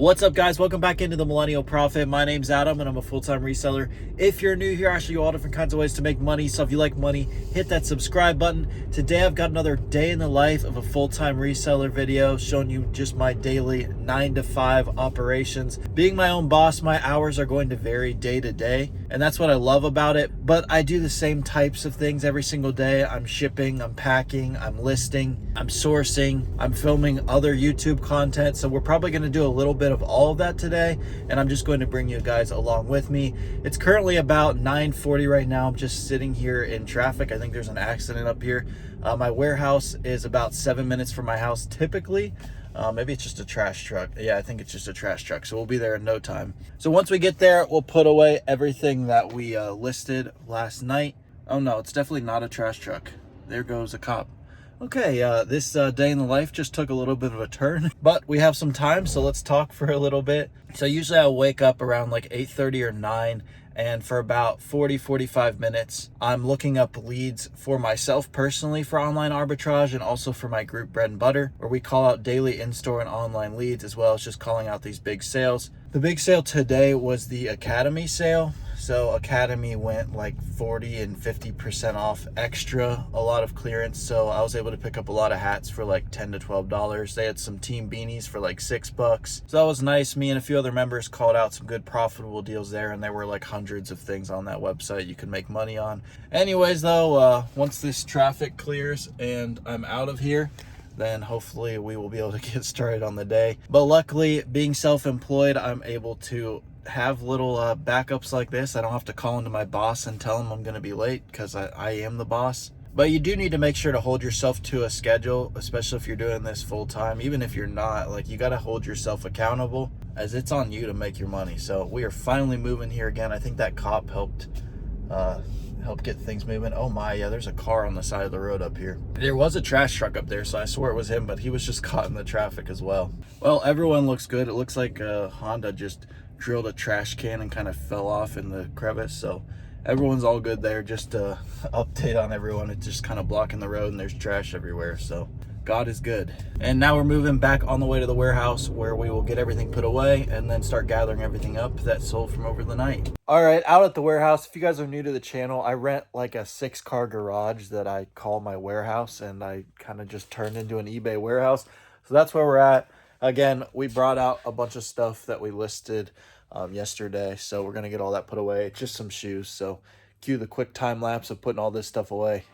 What's up, guys? Welcome back into the Millennial Profit. My name's Adam and I'm a full-time reseller. If you're new here, I show you all different kinds of ways to make money. So if you like money, hit that subscribe button. Today I've got another day in the life of a full-time reseller video showing you just my daily 9 to 5 operations. Being my own boss, my hours are going to vary day to day, and that's what I love about it. But I do the same types of things every single day. I'm shipping, I'm packing, I'm listing, I'm sourcing, I'm filming other YouTube content. So we're probably going to do a little bit of all of that today, and I'm just going to bring you guys along with me. It's currently about 9:40 right now. I'm just sitting here in traffic. I think there's an accident up here. My warehouse is about 7 minutes from my house typically. Maybe it's just a trash truck. Yeah, I think it's just a trash truck. So we'll be there in no time. So once we get there, we'll put away everything that we listed last night. Oh no, it's definitely not a trash truck. There goes a cop. Okay, this day in the life just took a little bit of a turn, but we have some time, so let's talk for a little bit. So usually I wake up around like 8:30 or 9, and for about 45 minutes, I'm looking up leads for myself personally for online arbitrage, and also for my group Bread and Butter, where we call out daily in-store and online leads, as well as just calling out these big sales. The big sale today was the Academy sale. So Academy went like 40 and 50% off extra, a lot of clearance. So I was able to pick up a lot of hats for like $10 to $12. They had some team beanies for like $6. So that was nice. Me and a few other members called out some good profitable deals there, and there were like hundreds of things on that website you can make money on. Anyways though, once this traffic clears and I'm out of here, then hopefully we will be able to get started on the day. But luckily, being self-employed, I'm able to have little backups like this. I don't have to call into my boss and tell him I'm going to be late, because I am the boss. But you do need to make sure to hold yourself to a schedule, especially if you're doing this full time. Even if you're not, like, you got to hold yourself accountable, as it's on you to make your money. So we are finally moving here again. I think that cop helped get things moving. Oh my, yeah, there's a car on the side of the road up here. There was a trash truck up there, so I swore it was him, but he was just caught in the traffic as well. Well, everyone looks good. It looks like Honda just drilled a trash can and kind of fell off in the crevice, so everyone's all good there. Just to update on everyone, it's just kind of blocking the road and there's trash everywhere, so God is good. And now we're moving back on the way to the warehouse, where we will get everything put away and then start gathering everything up that sold from over the night. All right, out at the warehouse. If you guys are new to the channel, I rent like a 6-car garage that I call my warehouse, and I kind of just turned into an eBay warehouse. So that's where we're at. Again, we brought out a bunch of stuff that we listed yesterday, so we're gonna get all that put away. Just some shoes, so cue the quick time lapse of putting all this stuff away.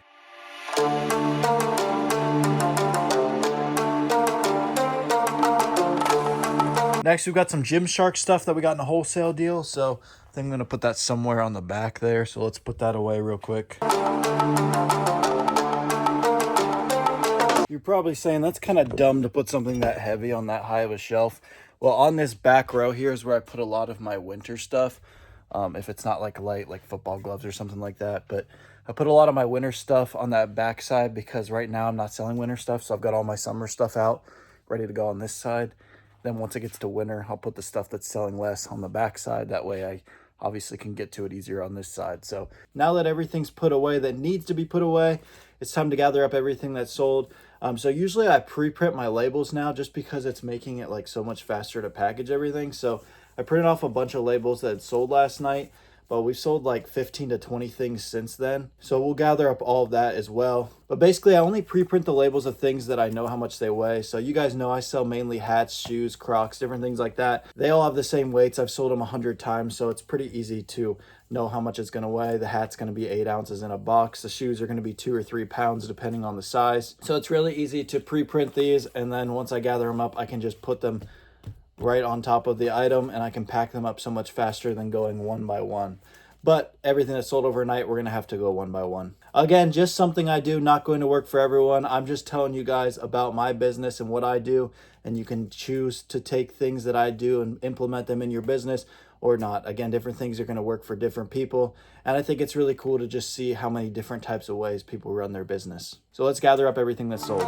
Next, we've got some Gymshark stuff that we got in a wholesale deal, so I think I'm gonna put that somewhere on the back there, so let's put that away real quick. You're probably saying that's kind of dumb to put something that heavy on that high of a shelf. Well, on this back row here is where I put a lot of my winter stuff. If it's not like light, like football gloves or something like that. But I put a lot of my winter stuff on that back side, because right now I'm not selling winter stuff. So I've got all my summer stuff out, ready to go on this side. Then once it gets to winter, I'll put the stuff that's selling less on the back side. That way I obviously can get to it easier on this side. So now that everything's put away that needs to be put away, it's time to gather up everything that's sold. So usually I pre-print my labels now, just because it's making it like so much faster to package everything. So I printed off a bunch of labels that had sold last night, but we've sold like 15 to 20 things since then. So we'll gather up all of that as well. But basically I only pre-print the labels of things that I know how much they weigh. So you guys know I sell mainly hats, shoes, Crocs, different things like that. They all have the same weights. I've sold them 100 times, so it's pretty easy to know how much it's going to weigh. The hat's going to be 8 ounces in a box. The shoes are going to be 2 or 3 pounds depending on the size. So it's really easy to pre-print these, and then once I gather them up, I can just put them right on top of the item, and I can pack them up so much faster than going one by one. But everything that's sold overnight, we're going to have to go one by one. Again, just something I do, not going to work for everyone. I'm just telling you guys about my business and what I do, and you can choose to take things that I do and implement them in your business or not. Again, different things are going to work for different people, and I think it's really cool to just see how many different types of ways people run their business. So let's gather up everything that's sold.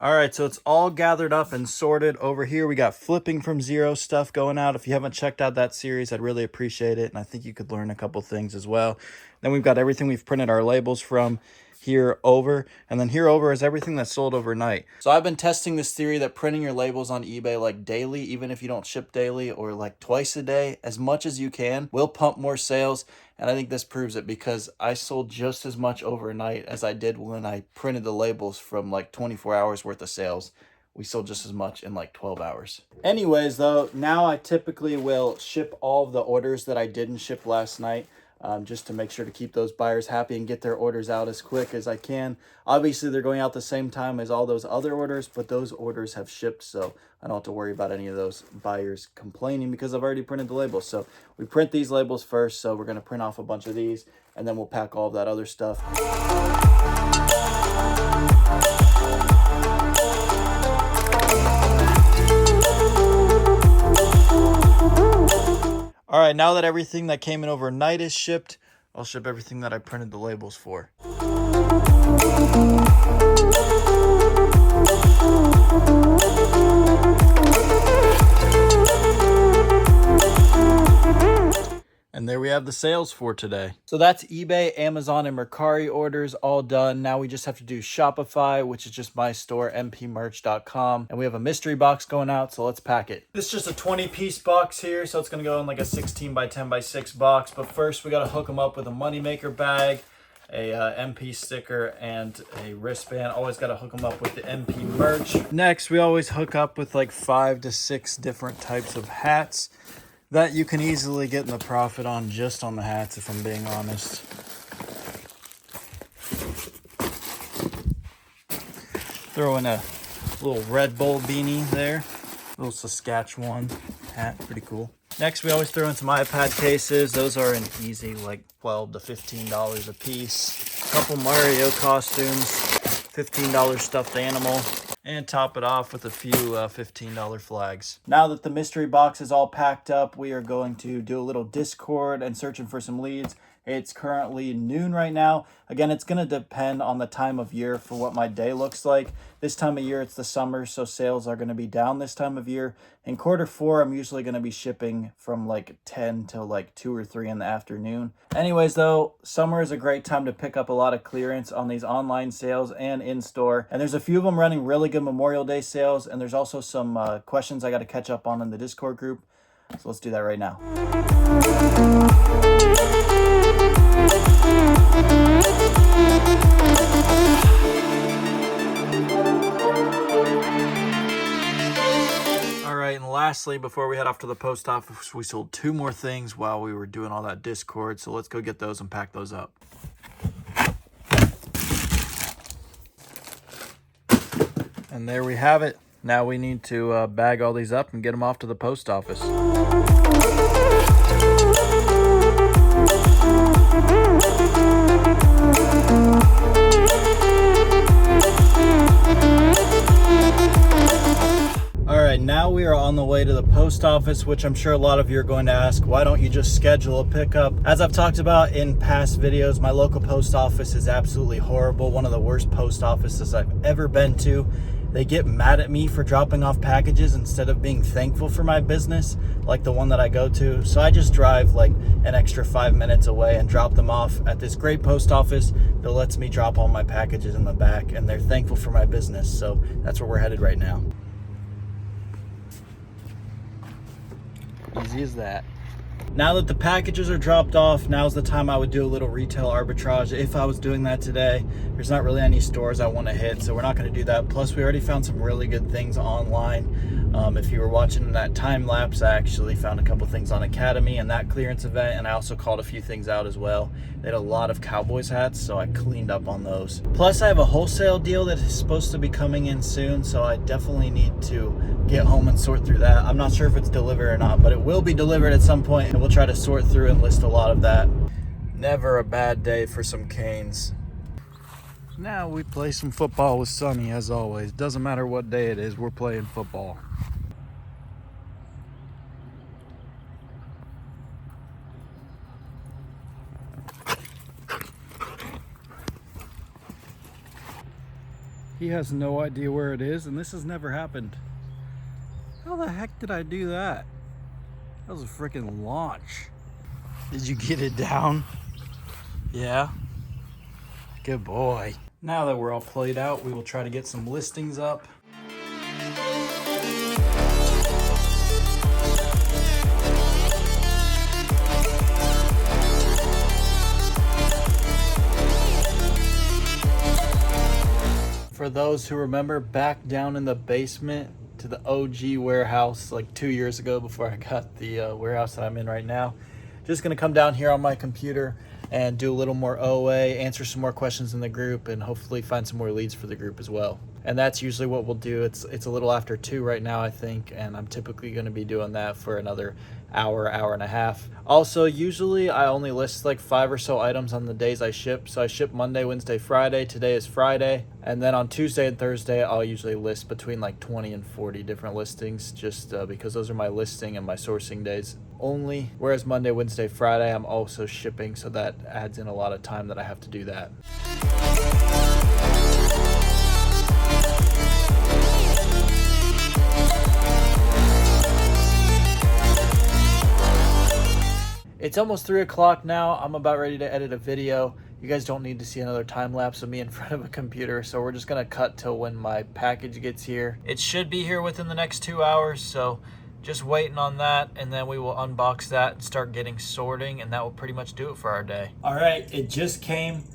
All right, so it's all gathered up and sorted. Over here, we got flipping from zero stuff going out. If you haven't checked out that series, I'd really appreciate it. And I think you could learn a couple things as well. Then we've got everything we've printed our labels from here over. And then here over is everything that's sold overnight. So I've been testing this theory that printing your labels on eBay like daily, even if you don't ship daily, or like twice a day, as much as you can, will pump more sales. And I think this proves it, because I sold just as much overnight as I did when I printed the labels from like 24 hours worth of sales. We sold just as much in like 12 hours. Anyways, though, now I typically will ship all of the orders that I didn't ship last night, just to make sure to keep those buyers happy and get their orders out as quick as I can. Obviously, they're going out the same time as all those other orders, but those orders have shipped, so I don't have to worry about any of those buyers complaining, because I've already printed the labels. So we print these labels first, so we're going to print off a bunch of these, and then we'll pack all of that other stuff. All right, now that everything that came in overnight is shipped, I'll ship everything that I printed the labels for. And there we have the sales for today. So that's eBay, Amazon, and Mercari orders all done. Now we just have to do Shopify, which is just my store, mpmerch.com. And we have a mystery box going out, so let's pack it. This is just a 20-piece box here, so it's gonna go in like a 16 by 10 by 6 box. But first we gotta hook them up with a moneymaker bag, a MP sticker, and a wristband. Always got to hook them up with the MP merch. Next, we always hook up with like 5 to 6 different types of hats that you can easily get in the profit on just on the hats, if I'm being honest. Throw in a little Red Bull beanie there. Little Saskatchewan hat, pretty cool. Next, we always throw in some iPad cases. Those are an easy like $12 to $15 a piece. A couple Mario costumes, $15 stuffed animal, and top it off with a few $15 flags. Now that the mystery box is all packed up, we are going to do a little Discord and searching for some leads. It's currently noon right now. Again, it's going to depend on the time of year for what my day looks like. This time of year, it's the summer, so sales are going to be down this time of year. In Q4, I'm usually going to be shipping from like 10 till like 2 or 3 in the afternoon. Anyways, though, summer is a great time to pick up a lot of clearance on these online sales and in-store. And there's a few of them running really good Memorial Day sales. And there's also some questions I got to catch up on in the Discord group. So let's do that right now. And lastly, before we head off to the post office, we sold 2 more things while we were doing all that Discord. So let's go get those and pack those up. And there we have it. Now we need to bag all these up and get them off to the post office. Now we are on the way to the post office, which I'm sure a lot of you are going to ask, why don't you just schedule a pickup? As I've talked about in past videos, my local post office is absolutely horrible. One of the worst post offices I've ever been to. They get mad at me for dropping off packages instead of being thankful for my business, like the one that I go to. So I just drive like an extra 5 minutes away and drop them off at this great post office that lets me drop all my packages in the back, and they're thankful for my business. So that's where we're headed right now. Easy as that. Now that the packages are dropped off, now's the time I would do a little retail arbitrage. If I was doing that today, there's not really any stores I want to hit, so we're not going to do that. Plus, we already found some really good things online. If you were watching that time lapse, I actually found a couple things on Academy and that clearance event, and I also called a few things out as well. They had a lot of Cowboys hats, so I cleaned up on those. Plus, I have a wholesale deal that is supposed to be coming in soon, so I definitely need to get home and sort through that. I'm not sure if it's delivered or not, but it will be delivered at some point, and we'll try to sort through and list a lot of that. Never a bad day for some Canes. Now we play some football with Sonny, as always. Doesn't matter what day it is, we're playing football. He has no idea where it is, and this has never happened. How the heck did I do that? That was a freaking launch. Did you get it down? Yeah. Good boy. Now that we're all played out, we will try to get some listings up. For those who remember, back down in the basement to the OG warehouse like 2 years ago before I got the warehouse that I'm in right now. Just gonna come down here on my computer and do a little more OA, answer some more questions in the group, and hopefully find some more leads for the group as well. And that's usually what we'll do. It's a little after 2 right now, I think, and I'm typically gonna be doing that for another hour, hour and a half. Also, usually I only list like 5 or so items on the days I ship. So I ship Monday, Wednesday, Friday. Today is Friday. And then on Tuesday and Thursday, I'll usually list between like 20 and 40 different listings, just because those are my listing and my sourcing days only. Whereas Monday, Wednesday, Friday, I'm also shipping, so that adds in a lot of time that I have to do that. It's almost 3 o'clock now. I'm about ready to edit a video. You guys don't need to see another time lapse of me in front of a computer, so we're just gonna cut till when my package gets here. It should be here within the next 2 hours, so just waiting on that, and then we will unbox that and start getting sorting, and that will pretty much do it for our day. All right, it just came.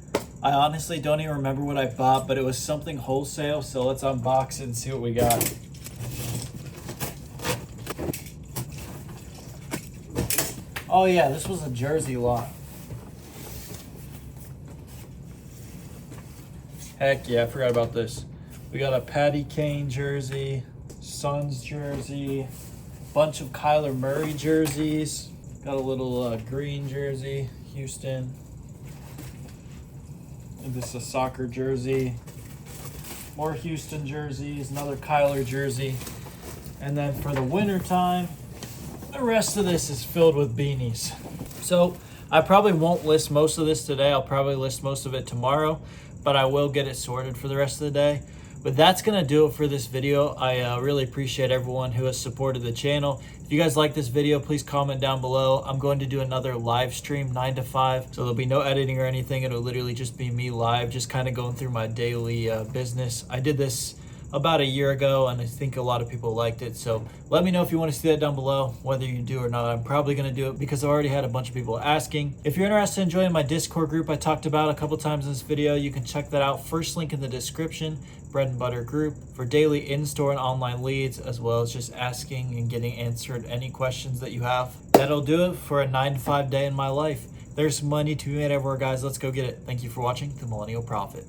I honestly don't even remember what I bought, but it was something wholesale, so let's unbox it and see what we got. Oh yeah, this was a jersey lot. Heck yeah, I forgot about this. We got a Patty Kane jersey, Suns jersey, bunch of Kyler Murray jerseys. Got a little green jersey, Houston. And this is a soccer jersey. More Houston jerseys, another Kyler jersey. And then for the winter time, the rest of this is filled with beanies. So I probably won't list most of this today. I'll probably list most of it tomorrow, but I will get it sorted for the rest of the day. But that's going to do it for this video. I really appreciate everyone who has supported the channel. If you guys like this video, please comment down below. I'm going to do another live stream 9 to 5. So there'll be no editing or anything. It'll literally just be me live, just kind of going through my daily business. I did this about a year ago, and I think a lot of people liked it. So let me know if you want to see that down below, whether you do or not. I'm probably going to do it because I've already had a bunch of people asking. If you're interested in joining my Discord group I talked about a couple times in this video, you can check that out. First link in the description, bread and butter group for daily in-store and online leads, as well as just asking and getting answered any questions that you have. That'll do it for a 9 to 5 day in my life. There's money to be made everywhere, guys. Let's go get it. Thank you for watching The Millennial Prophet.